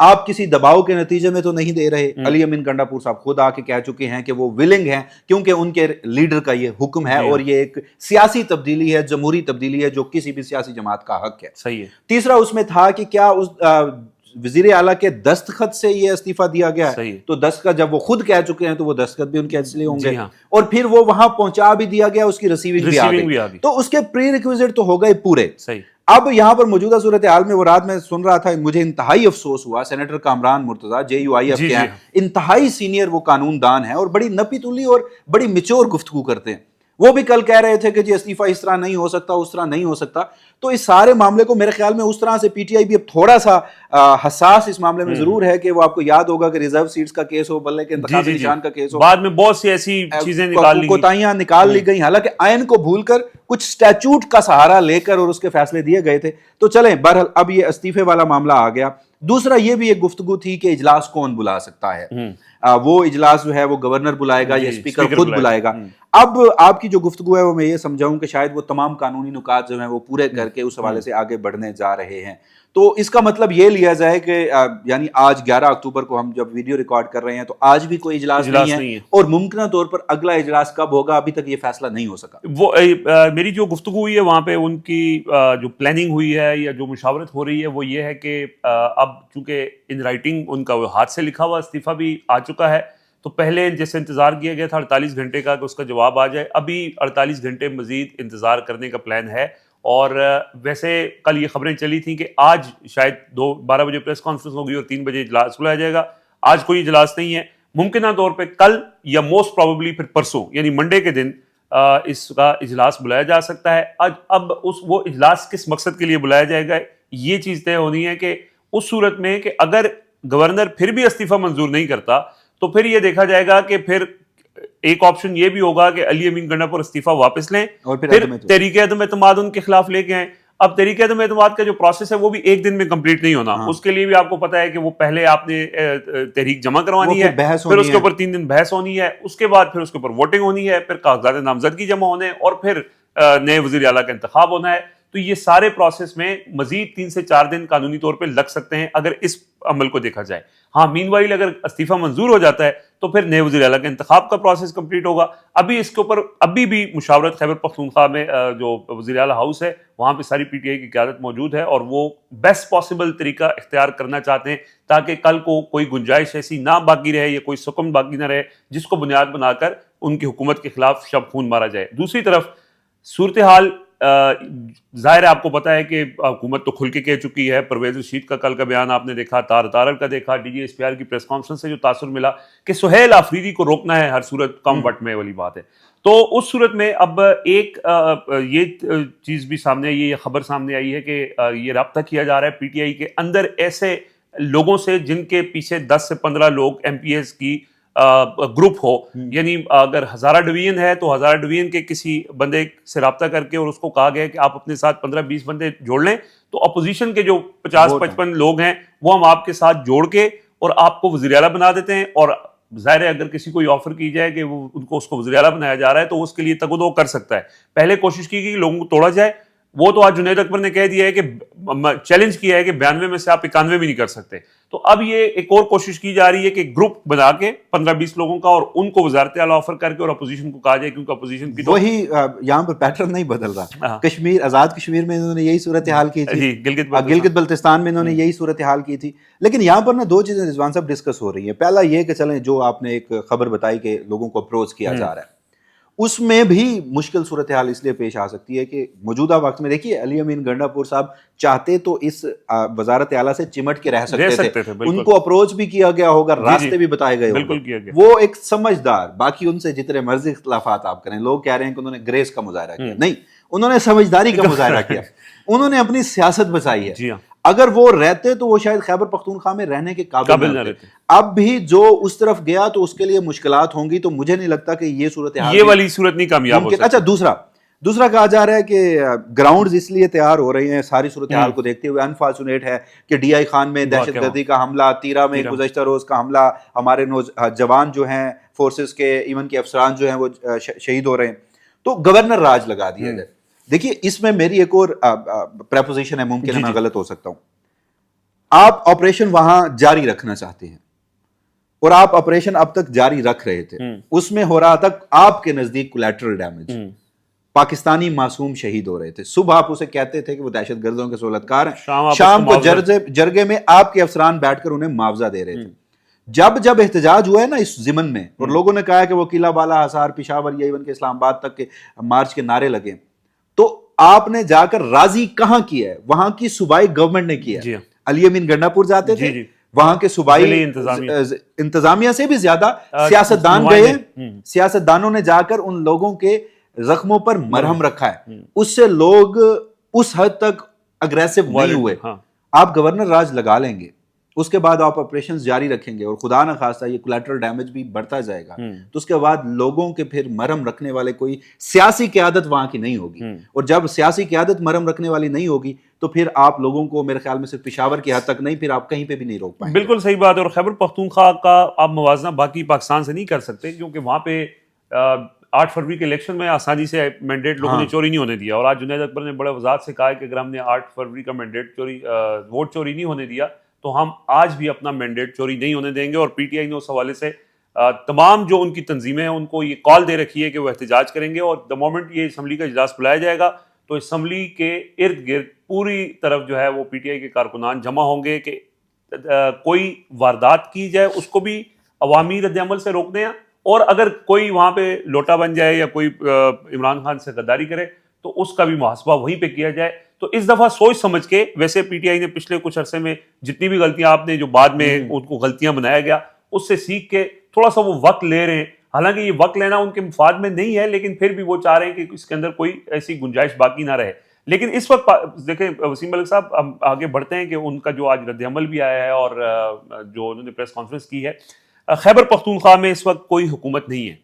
آپ کسی دباؤ کے نتیجے میں تو نہیں دے رہے. علی امین گنڈاپور صاحب خود آ کے کہہ چکے ہیں کہ وہ ولنگ ہیں کیونکہ ان کے لیڈر کا یہ حکم ہے اور یہ ایک سیاسی تبدیلی ہے, جمہوری تبدیلی ہے جو کسی بھی سیاسی جماعت کا حق ہے. صحیح ہے. تیسرا اس میں تھا کہ کیا اس وزیر اعلیٰ کے دستخط سے یہ استعفیٰ دیا گیا ہے, تو دستخط جب وہ خود کہہ چکے ہیں تو وہ دستخط بھی ان کے اس لیے ہوں گے, اور پھر وہ وہاں پہنچا بھی دیا گیا, اس کی ریسیونگ بھی آ گئی, تو اس کے پری ریکویزٹ تو ہو گئے پورے. اب یہاں پر موجودہ صورتحال میں وہ رات میں سن رہا تھا, مجھے انتہائی افسوس ہوا, سینیٹر کامران مرتضیٰ JUIF کے ہیں, انتہائی سینئر وہ قانون دان ہیں اور بڑی نپی تلی اور بڑی میچور گفتگو کرتے ہیں. وہ بھی کل کہہ رہے تھے کہ جی استعفیٰ اس طرح نہیں ہو سکتا, اس طرح نہیں ہو سکتا. تو اس سارے معاملے کو میرے خیال میں اس طرح سے PTI بھی اب تھوڑا سا حساس اس معاملے میں ضرور ہے کہ وہ آپ کو یاد ہوگا کہ ریزرو سیٹس کا کیس ہو, بلے کے انتخابی نشان کا کیس ہو, بعد میں بہت سی ایسی چیزیں کوتاہیاں نکال لی گئی, حالانکہ آئین کو بھول کر کچھ اسٹیچوٹ کا سہارا لے کر اور اس کے فیصلے دیے گئے تھے. تو چلیں بہرحال اب یہ استعفے والا معاملہ آ گیا. دوسرا یہ بھی ایک گفتگو تھی کہ اجلاس کون بلا سکتا ہے, وہ اجلاس جو ہے وہ گورنر بلائے گا یا اسپیکر خود بلائے گا. اب آپ کی جو گفتگو ہے وہ میں یہ سمجھاؤں کہ شاید وہ تمام قانونی نکات جو ہیں وہ پورے کر کے اس حوالے سے آگے بڑھنے جا رہے ہیں. تو اس کا مطلب یہ لیا جائے کہ یعنی آج 11 اکتوبر کو ہم جب ویڈیو ریکارڈ کر رہے ہیں تو آج بھی کوئی اجلاس نہیں ہے, اور ممکنہ طور پر اگلا اجلاس کب ہوگا ابھی تک یہ فیصلہ نہیں ہو سکا. وہ میری جو گفتگو ہوئی ہے وہاں پہ ان کی جو پلاننگ ہوئی ہے یا جو مشاورت ہو رہی ہے وہ یہ ہے کہ اب چونکہ ان رائٹنگ ان کا ہاتھ سے لکھا ہوا استعفیٰ بھی آ چکا ہے, تو پہلے جیسے انتظار کیا گیا تھا 48 گھنٹے کا کہ اس کا جواب آ جائے, ابھی 48 گھنٹے مزید انتظار کرنے کا پلان ہے. اور ویسے کل یہ خبریں چلی تھیں کہ آج شاید 12 بجے پریس کانفرنس ہوگی اور 3 بجے اجلاس بلایا جائے گا. آج کوئی اجلاس نہیں ہے, ممکنہ طور پہ کل یا موسٹ پروبیبلی پھر پرسوں یعنی منڈے کے دن اس کا اجلاس بلایا جا سکتا ہے. اب وہ اجلاس کس مقصد کے لیے بلایا جائے گا یہ چیز طے ہونی ہے کہ اس صورت میں کہ اگر گورنر پھر بھی استعفیٰ منظور نہیں کرتا تو پھر یہ دیکھا جائے گا کہ پھر ایک آپشن یہ بھی ہوگا کہ علی امین گنڈاپور استعفیٰ واپس لیں اور پھر تحریک عدم اعتماد ان کے خلاف لے کے آئیں. اب تحریک عدم اعتماد کا جو پروسیس ہے وہ بھی ایک دن میں کمپلیٹ نہیں ہونا, اس کے لیے بھی آپ کو پتا ہے کہ وہ پہلے آپ نے تحریک جمع کروانی ہے, پھر اس کے اوپر 3 دن بحث ہونی ہے, اس کے بعد پھر اس کے اوپر ووٹنگ ہونی ہے, پھر کاغذات نامزدگی جمع ہونے اور پھر نئے وزیر اعلیٰ کا انتخاب ہونا ہے. تو یہ سارے پروسیس میں مزید 3 سے 4 دن قانونی طور پہ لگ سکتے ہیں اگر اس عمل کو دیکھا جائے. ہاں مین وائل اگر استعفیٰ منظور ہو جاتا ہے تو پھر نئے وزیر اعلیٰ کے انتخاب کا پروسیس کمپلیٹ ہوگا. ابھی اس کے اوپر ابھی بھی مشاورت خیبر پختونخوا میں جو وزیر اعلیٰ ہاؤس ہے وہاں پہ ساری PTI کی قیادت موجود ہے اور وہ بیسٹ پاسبل طریقہ اختیار کرنا چاہتے ہیں تاکہ کل کو کوئی گنجائش ایسی نہ باقی رہے یا کوئی سکم باقی نہ رہے جس کو بنیاد بنا کر ان کی حکومت کے خلاف شب خون مارا جائے. دوسری طرف صورتحال ظاہر ہے آپ کو پتا ہے کہ حکومت تو کھل کے کہہ چکی ہے. پرویز رشید کا کل کا بیان آپ نے دیکھا, تارڑ کا دیکھا, DG SPR کی پریس کانفرنس سے جو تاثر ملا کہ سہیل آفریدی کو روکنا ہے ہر صورت کم وقت میں والی بات ہے. تو اس صورت میں اب ایک یہ چیز بھی سامنے آئی ہے, یہ خبر سامنے آئی ہے کہ یہ رابطہ کیا جا رہا ہے PTI کے اندر ایسے لوگوں سے جن کے پیچھے 10 سے 15 لوگ MPs کی گروپ ہو, یعنی اگر ہزارہ ڈویژن ہے تو ہزارہ ڈویژن کے کسی بندے سے رابطہ کر کے اور اس کو کہا گیا کہ آپ اپنے ساتھ 15-20 بندے جوڑ لیں تو اپوزیشن کے جو 50-55 لوگ ہیں وہ ہم آپ کے ساتھ جوڑ کے اور آپ کو وزیر اعلیٰ بنا دیتے ہیں. اور ظاہر ہے اگر کسی کو یہ آفر کی جائے کہ وہ ان کو اس کو وزیر اعلیٰ بنایا جا رہا ہے تو اس کے لیے تگ و دو کر سکتا ہے. پہلے کوشش کی کہ لوگوں کو توڑا جائے, وہ تو آج جنید اکبر نے کہہ دیا ہے کہ چیلنج کیا ہے کہ 92 میں سے آپ 91 بھی نہیں کر سکتے. تو اب یہ ایک اور کوشش کی جا رہی ہے کہ گروپ بنا کے 15-20 لوگوں کا اور ان کو وزارت اعلیٰ آفر کر کے اور اپوزیشن کو کہا جائے, کیونکہ اپوزیشن کی وہی یہاں پر پیٹرن نہیں بدل رہا. کشمیر آزاد کشمیر میں انہوں نے یہی صورتحال کی تھی, گلگت بلتستان میں انہوں نے یہی صورتحال کی تھی. لیکن یہاں پر نا 2 چیزیں رضوان صاحب ڈسکس ہو رہی ہیں. پہلا یہ کہ چلیں جو آپ نے ایک خبر بتائی کہ لوگوں کو اپروچ کیا جا رہا ہے, اس میں بھی مشکل صورتحال اس لیے پیش آ سکتی ہے کہ موجودہ وقت میں دیکھیے علی امین گنڈاپور صاحب چاہتے تو اس وزارت اعلیٰ سے چمٹ کے رہ سکتے تھے, ان کو اپروچ بھی کیا گیا ہوگا, راستے بھی بتائے گئے ہوگا. وہ ایک سمجھدار, باقی ان سے جتنے مرضی اختلافات آپ کریں, لوگ کہہ رہے ہیں کہ انہوں نے گریس کا مظاہرہ کیا, نہیں, انہوں نے سمجھداری کا مظاہرہ کیا, انہوں نے اپنی سیاست بچائی ہے. اگر وہ رہتے تو وہ شاید خیبر پختونخوا میں رہنے کے قابل نہ رہتے. اب بھی جو اس طرف گیا تو اس کے لیے مشکلات ہوں گی, تو مجھے نہیں لگتا کہ یہ صورتحال یہ والی صورت نہیں کامیاب ہو سکتی. اچھا دوسرا کہا جا رہا ہے کہ گراؤنڈز اس لیے تیار ہو رہے ہیں ساری صورتحال کو دیکھتے ہوئے. انفارچونیٹ ہے کہ DI خان میں دہشت گردی کا حملہ, تیرا میں گزشتہ روز کا حملہ, ہمارے جوان جو ہیں فورسز کے ایون کے افسران جو ہیں وہ شہید ہو رہے ہیں, تو گورنر راج لگا دیا گیا. دیکھیے اس میں میری ایک اور پریپوزیشن ہے, ممکن ہے میں غلط ہو سکتا ہوں. آپ آپریشن وہاں جاری رکھنا چاہتے ہیں اور آپ آپریشن اب تک جاری رکھ رہے تھے, اس میں ہو رہا تھا آپ کے نزدیک کولیٹرل ڈیمیج, پاکستانی معصوم شہید ہو رہے تھے. صبح آپ اسے کہتے تھے کہ وہ دہشت گردوں کے سہولتکار ہیں, شام کو جرگے میں آپ کے افسران بیٹھ کر انہیں معاوضہ دے رہے تھے. جب احتجاج ہوا ہے نا اس ضمن میں, اور لوگوں نے کہا کہ وہ قلعہ بالا, حصار, پشاور, یا ایون کہ اسلام آباد تک کے مارچ کے نعرے لگے, تو آپ نے جا کر راضی کہاں کیا ہے؟ وہاں کی صوبائی گورنمنٹ نے کیا. علی امین گنڈاپور جاتے تھے, وہاں کے صوبائی انتظامیہ سے بھی زیادہ سیاستدان گئے, سیاستدانوں نے جا کر ان لوگوں کے زخموں پر مرہم رکھا ہے, اس سے لوگ اس حد تک اگریسو نہیں ہوئے. آپ گورنر راج لگا لیں گے, اس کے بعد آپ آپریشنز جاری رکھیں گے, اور خدا نہ خواستہ یہ کولیٹرل ڈیمیج بھی بڑھتا جائے گا, تو اس کے بعد لوگوں کے پھر مرہم رکھنے والے کوئی سیاسی قیادت وہاں کی نہیں ہوگی, اور جب سیاسی قیادت مرہم رکھنے والی نہیں ہوگی تو پھر آپ لوگوں کو میرے خیال میں صرف پشاور کی حد تک نہیں, پھر آپ کہیں پہ بھی نہیں روک پائیں گے. بالکل صحیح بات ہے. اور خیبر پختونخوا کا آپ موازنہ باقی پاکستان سے نہیں کر سکتے, کیونکہ وہاں پہ 8 فروری کے الیکشن میں آسانی سے مینڈیٹ لوگوں نے چوری نہیں ہونے دیا, اور آج جنید اکبر نے بڑے وضاحت سے کہا ہے کہ اگر ہم نے 8 فروری کا مینڈیٹ ووٹ چوری نہیں ہونے دیا تو ہم آج بھی اپنا مینڈیٹ چوری نہیں ہونے دیں گے. اور پی ٹی آئی نے اس حوالے سے تمام جو ان کی تنظیمیں ہیں ان کو یہ کال دے رکھی ہے کہ وہ احتجاج کریں گے, اور دا مومنٹ یہ اسمبلی کا اجلاس بلایا جائے گا تو اسمبلی کے ارد گرد پوری طرف جو ہے وہ پی ٹی آئی کے کارکنان جمع ہوں گے کہ کوئی واردات کی جائے اس کو بھی عوامی رد عمل سے روکنے ہیں, اور اگر کوئی وہاں پہ لوٹا بن جائے یا کوئی عمران خان سے غداری کرے تو اس کا بھی محاسبہ وہیں پہ کیا جائے. تو اس دفعہ سوچ سمجھ کے, ویسے پی ٹی آئی نے پچھلے کچھ عرصے میں جتنی بھی غلطیاں آپ نے جو بعد میں ان کو غلطیاں بنایا گیا اس سے سیکھ کے تھوڑا سا وہ وقت لے رہے ہیں. حالانکہ یہ وقت لینا ان کے مفاد میں نہیں ہے, لیکن پھر بھی وہ چاہ رہے ہیں کہ اس کے اندر کوئی ایسی گنجائش باقی نہ رہے. لیکن اس وقت دیکھیں وسیم ملک صاحب, ہم آگے بڑھتے ہیں کہ ان کا جو آج رد عمل بھی آیا ہے اور جو انہوں نے پریس کانفرنس کی ہے. خیبر پختونخوا میں اس وقت کوئی حکومت نہیں ہے.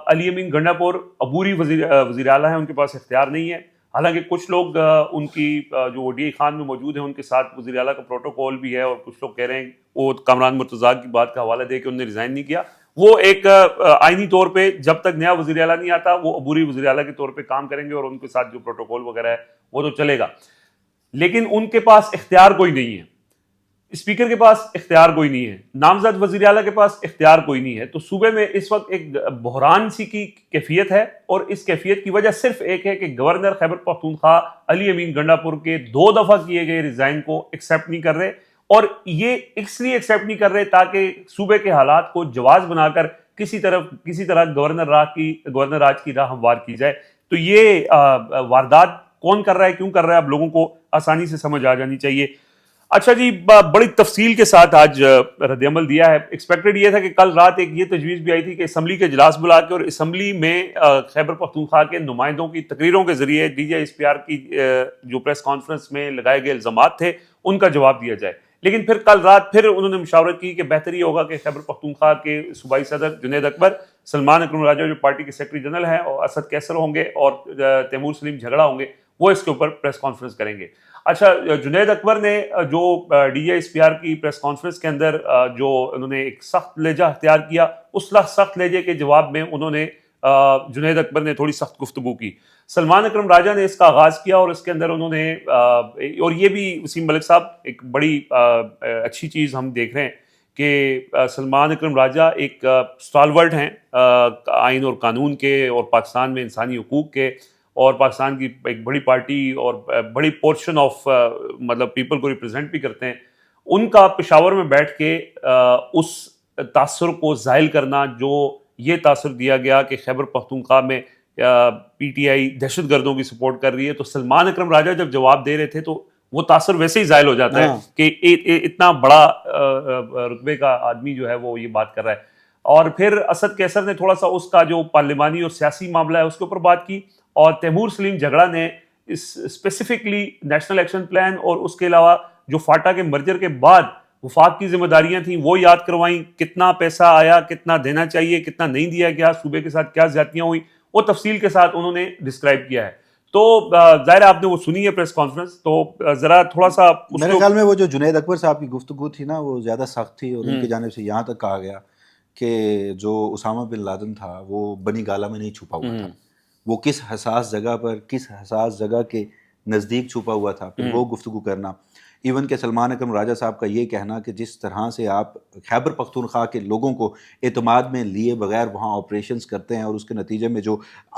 علی امین گنڈاپور عبوری وزیر اعلیٰ ہیں, ان کے پاس اختیار نہیں ہے. حالانکہ کچھ لوگ ان کی جو او ڈی اے خان میں موجود ہیں ان کے ساتھ وزیر اعلیٰ کا پروٹوکول بھی ہے, اور کچھ لوگ کہہ رہے ہیں وہ کامران مرتضیٰ کی بات کا حوالہ دے کے انہوں نے ریزائن نہیں کیا. وہ ایک آئینی طور پہ جب تک نیا وزیر اعلیٰ نہیں آتا وہ عبوری وزیر اعلیٰ کے طور پہ کام کریں گے, اور ان کے ساتھ جو پروٹوکول وغیرہ ہے وہ تو چلے گا, لیکن ان کے پاس اختیار کوئی نہیں ہے. اسپیکر کے پاس اختیار کوئی نہیں ہے, نامزد وزیر اعلیٰ کے پاس اختیار کوئی نہیں ہے. تو صوبے میں اس وقت ایک بحران سی کی کیفیت ہے, اور اس کیفیت کی وجہ صرف ایک ہے کہ گورنر خیبر پختونخوا علی امین گنڈاپور کے 2 دفعہ کیے گئے ریزائن کو ایکسیپٹ نہیں کر رہے, اور یہ اس لیے ایکسیپٹ نہیں کر رہے تاکہ صوبے کے حالات کو جواز بنا کر کسی طرح گورنر راج کی راہ ہموار کی جائے. تو یہ واردات کون کر رہا ہے, کیوں کر رہا ہے, اب لوگوں کو آسانی سے سمجھ آ جانی چاہیے. اچھا جی, بڑی تفصیل کے ساتھ آج رد عمل دیا ہے. ایکسپیکٹڈ یہ تھا کہ کل رات ایک یہ تجویز بھی آئی تھی کہ اسمبلی کے اجلاس بلا کے اور اسمبلی میں خیبر پختونخوا کے نمائندوں کی تقریروں کے ذریعے D J S P R کی جو پریس کانفرنس میں لگائے گئے الزامات تھے ان کا جواب دیا جائے. لیکن پھر کل رات پھر انہوں نے مشاورت کی کہ بہتر یہ ہوگا کہ خیبر پختونخوا کے صوبائی صدر جنید اکبر, سلمان اکرم راجہ جو پارٹی کے سیکرٹری جنرل ہیں, اور اسد کیسر ہوں گے, اور تیمور سلیم جھگڑا ہوں گے, وہ اس کے اوپر پریس کانفرنس کریں گے. اچھا, جنید اکبر نے جو D J S P R کی پریس کانفرنس کے اندر جو انہوں نے ایک سخت لہجہ اختیار کیا, اس سخت لہجے کے جواب میں انہوں نے جنید اکبر نے تھوڑی سخت گفتگو کی. سلمان اکرم راجہ نے اس کا آغاز کیا, اور اس کے اندر انہوں نے اور یہ بھی وسیم ملک صاحب ایک بڑی اچھی چیز ہم دیکھ رہے ہیں کہ سلمان اکرم راجہ ایک اسٹالورٹ ہیں آئین اور قانون کے, اور پاکستان میں انسانی حقوق کے, اور پاکستان کی ایک بڑی پارٹی اور بڑی پورشن آف مطلب پیپل کو ریپرزینٹ بھی کرتے ہیں. ان کا پشاور میں بیٹھ کے اس تاثر کو زائل کرنا جو یہ تاثر دیا گیا کہ خیبر پختونخوا میں پی ٹی آئی دہشت گردوں کی سپورٹ کر رہی ہے, تو سلمان اکرم راجہ جب جواب دے رہے تھے تو وہ تاثر ویسے ہی زائل ہو جاتا ہے کہ اتنا بڑا رتبے کا آدمی جو ہے وہ یہ بات کر رہا ہے. اور پھر اسد کیسر نے تھوڑا سا اس کا جو پارلیمانی اور سیاسی معاملہ ہے اس کے اوپر بات کی, اور تیمور سلیم جھگڑا نے اسپیسیفکلی نیشنل ایکشن پلان اور اس کے علاوہ جو فاٹا کے مرجر کے بعد وفاق کی ذمہ داریاں تھیں وہ یاد کروائیں, کتنا پیسہ آیا, کتنا دینا چاہیے, کتنا نہیں دیا گیا, صوبے کے ساتھ کیا زیادتیاں ہوئی, وہ تفصیل کے ساتھ انہوں نے ڈسکرائب کیا ہے. تو ظاہر آپ نے وہ سنی ہے پریس کانفرنس, تو ذرا تھوڑا سا میرے خیال میں وہ جو جنید اکبر صاحب کی گفتگو تھی نا وہ زیادہ سخت تھی, اور ان کی جانب سے یہاں تک کہا گیا کہ جو اسامہ بن لادن تھا وہ بنی گالا میں نہیں چھپا ہوا تھا, وہ کس حساس جگہ پر, کس حساس جگہ کے نزدیک چھپا ہوا تھا, پھر وہ گفتگو کرنا. ایون کہ سلمان اکرم راجہ صاحب کا یہ کہنا کہ جس طرح سے آپ خیبر پختونخوا کے لوگوں کو اعتماد میں لیے بغیر وہاں آپریشنز کرتے ہیں اور اس کے نتیجے میں جو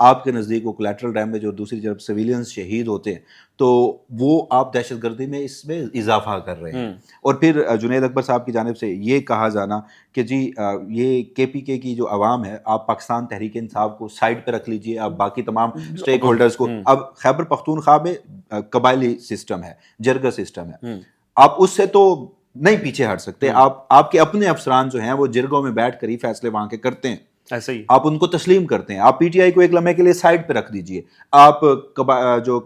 آپ کے نزدیک وہ کولیٹرل ڈیمیج اور دوسری طرف سویلینز شہید ہوتے ہیں، تو وہ آپ دہشت گردی میں اس میں اضافہ کر رہے ہیں۔ اور پھر جنید اکبر صاحب کی جانب سے یہ کہا جانا کہ جی یہ کے پی کے کی جو عوام ہے، آپ پاکستان تحریک انصاف کو سائڈ پہ رکھ لیجئے، آپ باقی تمام اسٹیک ہولڈرز کو، اب خیبر پختونخوا میں قبائلی سسٹم ہے، جرگہ سسٹم ہے، آپ اس سے تو نہیں پیچھے ہٹ سکتے، آپ کے اپنے افسران جو ہیں وہ جرگوں میں بیٹھ کر ہی فیصلے وہاں کے کرتے ہیں، ایسے ہی آپ ان کو تسلیم کرتے ہیں، آپ پی ٹی آئی کو ایک لمحے کے لیے سائڈ پہ رکھ دیجئے، آپ جو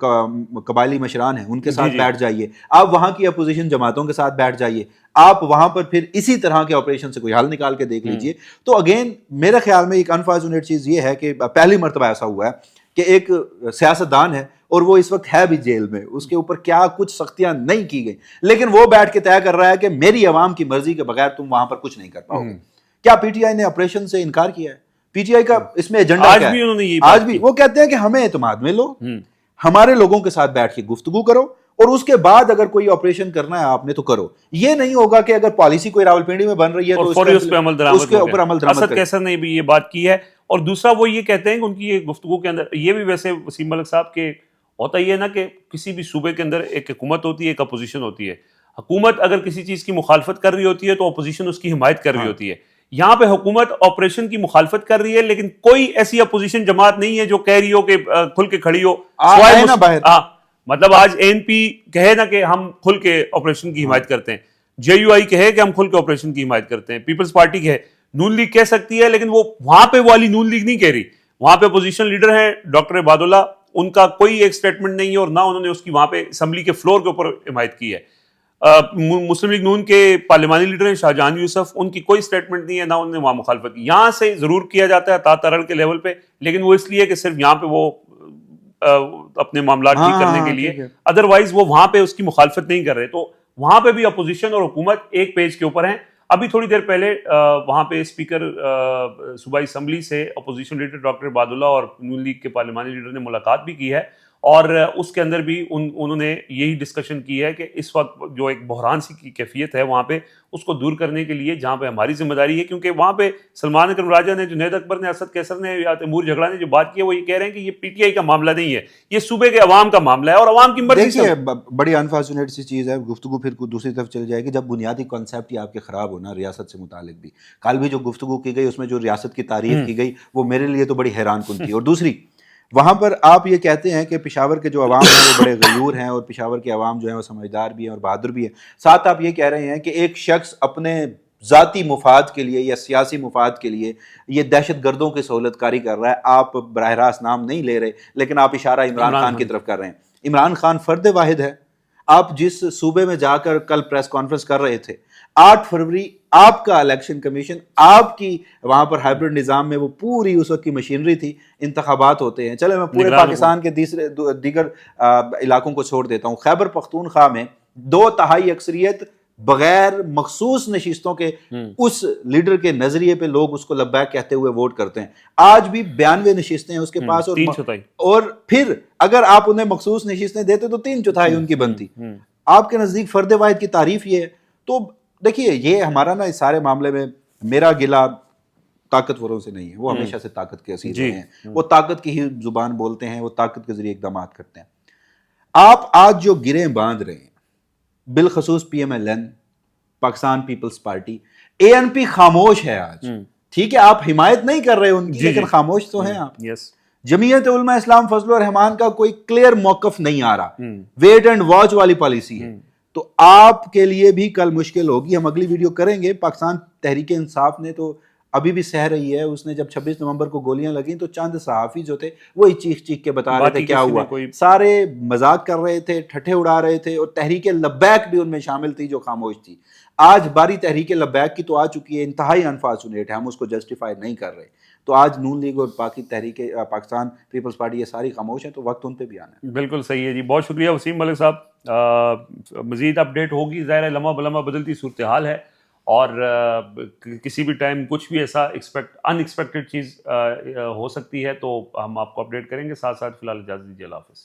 قبائلی مشران ہیں ان کے ساتھ بیٹھ جائیے، آپ وہاں کی اپوزیشن جماعتوں کے ساتھ بیٹھ جائیے، آپ وہاں پر پھر اسی طرح کے آپریشن سے کوئی حل نکال کے دیکھ لیجئے۔ تو اگین میرے خیال میں ایک انفارچونیٹ چیز یہ ہے کہ پہلی مرتبہ ایسا ہوا ہے کہ ایک سیاستدان ہے اور وہ اس وقت ہے بھی جیل میں، اس کے اوپر کیا کچھ سختیاں نہیں کی گئی، لیکن وہ بیٹھ کے طے کر رہا ہے کہ میری عوام کی مرضی کے بغیر تم وہاں پر کچھ نہیں کر پاؤ گے۔ کیا پی ٹی آئی نے آپریشن سے انکار کیا ہے؟ پی ٹی آئی کا اس میں ایجنڈا آج کیا بھی ہے؟ انہوں نے یہ آج بھی وہ کہتے ہیں کہ ہمیں اعتماد میں لو، ہمارے لوگوں کے ساتھ بیٹھ کے گفتگو کرو اور اس کے بعد اگر کوئی آپریشن کرنا ہے آپ نے تو کرو۔ یہ نہیں ہوگا کہ اگر پالیسی کوئی راولپنڈی میں بن رہی ہے تو فوری اس پہ عمل درآمد اس کے اوپر عمل درآمد اسد کریں۔ کیسر نے بھی یہ بات کی ہے۔ اور دوسرا وہ یہ کہتے ہیں کہ ان کی یہ گفتگو کے اندر یہ بھی ویسے وسیم ملک صاحب کے ہوتا ہی ہے نا کہ کسی بھی صوبے کے اندر ایک حکومت ہوتی ہے، ایک اپوزیشن ہوتی ہے۔ حکومت اگر کسی چیز کی مخالفت کر رہی ہوتی ہے تو اپوزیشن اس کی حمایت کر رہی ہوتی ہے۔ یہاں پہ حکومت آپریشن کی مخالفت کر رہی ہے لیکن کوئی ایسی اپوزیشن جماعت نہیں ہے جو کہہ رہی ہو کہ کھل کے کھڑی ہو، مطلب آج اے این پی کہے نا کہ ہم کھل کے آپریشن کی حمایت کرتے ہیں، جے یو آئی کہے کہ ہم کھل کے آپریشن کی حمایت کرتے ہیں، پیپلز پارٹی کہے، نون لیگ کہہ سکتی ہے، لیکن وہ وہاں پہ والی نون لیگ نہیں کہہ رہی۔ وہاں پہ اپوزیشن لیڈر ہیں ڈاکٹر عباد اللہ، ان کا کوئی ایک سٹیٹمنٹ نہیں ہے اور نہ انہوں نے اس کی وہاں پہ اسمبلی کے فلور کے اوپر حمایت کی ہے۔ مسلم لیگ نون کے پارلیمانی لیڈر ہیں شاہجہان یوسف، ان کی کوئی سٹیٹمنٹ نہیں ہے، نہ انہوں نے وہاں مخالفت کی۔ یہاں سے ضرور کیا جاتا ہے تا ترڑ کے لیول پہ، لیکن وہ اس لیے کہ صرف یہاں پہ وہ اپنے معاملات ٹھیک کرنے کے لیے، ادروائز وہ وہاں پہ اس کی مخالفت نہیں کر رہے۔ تو وہاں پہ بھی اپوزیشن اور حکومت ایک پیج کے اوپر ہیں۔ ابھی تھوڑی دیر پہلے وہاں پہ اسپیکر صوبائی اسمبلی سے اپوزیشن لیڈر ڈاکٹر عباد اللہ اور نون لیگ کے پارلیمانی لیڈر نے ملاقات بھی کی ہے، اور اس کے اندر بھی انہوں نے یہی ڈسکشن کی ہے کہ اس وقت جو ایک بحران سی کی کیفیت ہے وہاں پہ، اس کو دور کرنے کے لیے جہاں پہ ہماری ذمہ داری ہے، کیونکہ وہاں پہ سلمان اکرم راجہ نے، جنید اکبر نے، اسد کیسر نے یا تیمور جھگڑا نے جو بات کی ہے وہ یہ کہہ رہے ہیں کہ یہ پی ٹی آئی کا معاملہ نہیں ہے، یہ صوبے کے عوام کا معاملہ ہے اور عوام کی مرضی سے۔ دیکھیے بڑی انفارچونیٹ سی چیز ہے، گفتگو پھر دوسری طرف چل جائے گی جب بنیادی کانسیپٹ ہی آپ کے خراب ہونا ریاست سے متعلق بھی۔ کل بھی جو گفتگو کی گئی اس میں جو ریاست کی تعریف کی گئی وہ میرے لیے تو بڑی حیران کن تھی۔ اور دوسری، وہاں پر آپ یہ کہتے ہیں کہ پشاور کے جو عوام ہیں وہ بڑے غیور ہیں اور پشاور کے عوام جو ہیں وہ سمجھدار بھی ہیں اور بہادر بھی ہیں، ساتھ آپ یہ کہہ رہے ہیں کہ ایک شخص اپنے ذاتی مفاد کے لیے یا سیاسی مفاد کے لیے یہ دہشت گردوں کی سہولت کاری کر رہا ہے۔ آپ براہ راست نام نہیں لے رہے لیکن آپ اشارہ عمران خان کی طرف کر رہے ہیں۔ عمران خان فرد واحد ہے۔ آپ جس صوبے میں جا کر کل پریس کانفرنس کر رہے تھے، 8 فروری آپ کا الیکشن کمیشن، آپ کی وہاں پر ہائبرڈ نظام میں وہ پوری اس وقت کی مشینری تھی، انتخابات ہوتے ہیں، چلے میں پورے پاکستان کے دیگر علاقوں کو چھوڑ دیتا ہوں، خیبر پختونخوا میں 2/3 اکثریت بغیر مخصوص نشستوں کے اس لیڈر کے نظریے پہ لوگ اس کو لبیک کہتے ہوئے ووٹ کرتے ہیں۔ آج بھی 92 نشستیں ہیں اس کے پاس، اور پھر اگر آپ انہیں مخصوص نشستیں دیتے تو 3/4 ان کی بنتی۔ آپ کے نزدیک فرد واحد کی تعریف یہ ہے۔ تو دیکھیے یہ ہمارا نا اس سارے معاملے میں میرا گلہ طاقتوروں سے نہیں ہے، وہ ہمیشہ سے طاقت کے اسیر رہے ہیں، وہ طاقت کی ہی زبان بولتے ہیں، وہ طاقت کے ذریعے اقدامات کرتے ہیں۔ آپ آج جو گریں باندھ رہے ہیں، بالخصوص P M L N, Pakistan Peoples Party, A N P خاموش ہے آج، ٹھیک ہے آپ حمایت نہیں کر رہے ان کی لیکن خاموش تو ہیں آپ۔ جمعیت علماء اسلام فضل الرحمان کا کوئی کلیئر موقف نہیں آ رہا، ویٹ اینڈ واچ والی پالیسی ہے، تو آپ کے لیے بھی کل مشکل ہوگی۔ ہم اگلی ویڈیو کریں گے۔ پاکستان تحریک انصاف نے تو ابھی بھی سہ رہی ہے، اس نے جب 26 نومبر کو گولیاں لگیں تو چند صحافی جو تھے وہی چیخ چیخ کے بتا رہے تھے کیا ہوا، سارے مذاق کر رہے تھے، ٹھٹھے اڑا رہے تھے، اور تحریک لبیک بھی ان میں شامل تھی جو خاموش تھی۔ آج باری تحریک لبیک کی تو آ چکی ہے، انتہائی انفارچونیٹ ہے، ہم اس کو جسٹیفائی نہیں کر رہے۔ تو آج نون لیگ اور باقی تحریک پاکستان پیپلز پارٹی یہ ساری خاموش ہیں، تو وقت ان پہ بھی آنا ہے۔ بالکل صحیح ہے جی، بہت شکریہ وسیم ملک صاحب۔ مزید اپڈیٹ ہوگی، ظاہر ہے لمحہ بلمحہ بدلتی صورتحال ہے، اور کسی بھی ٹائم کچھ بھی ایسا ان ایکسپیکٹڈ چیز ہو سکتی ہے، تو ہم آپ کو اپڈیٹ کریں گے۔ ساتھ ساتھ فی الحال اجازت دیجیے، اللہ حافظ۔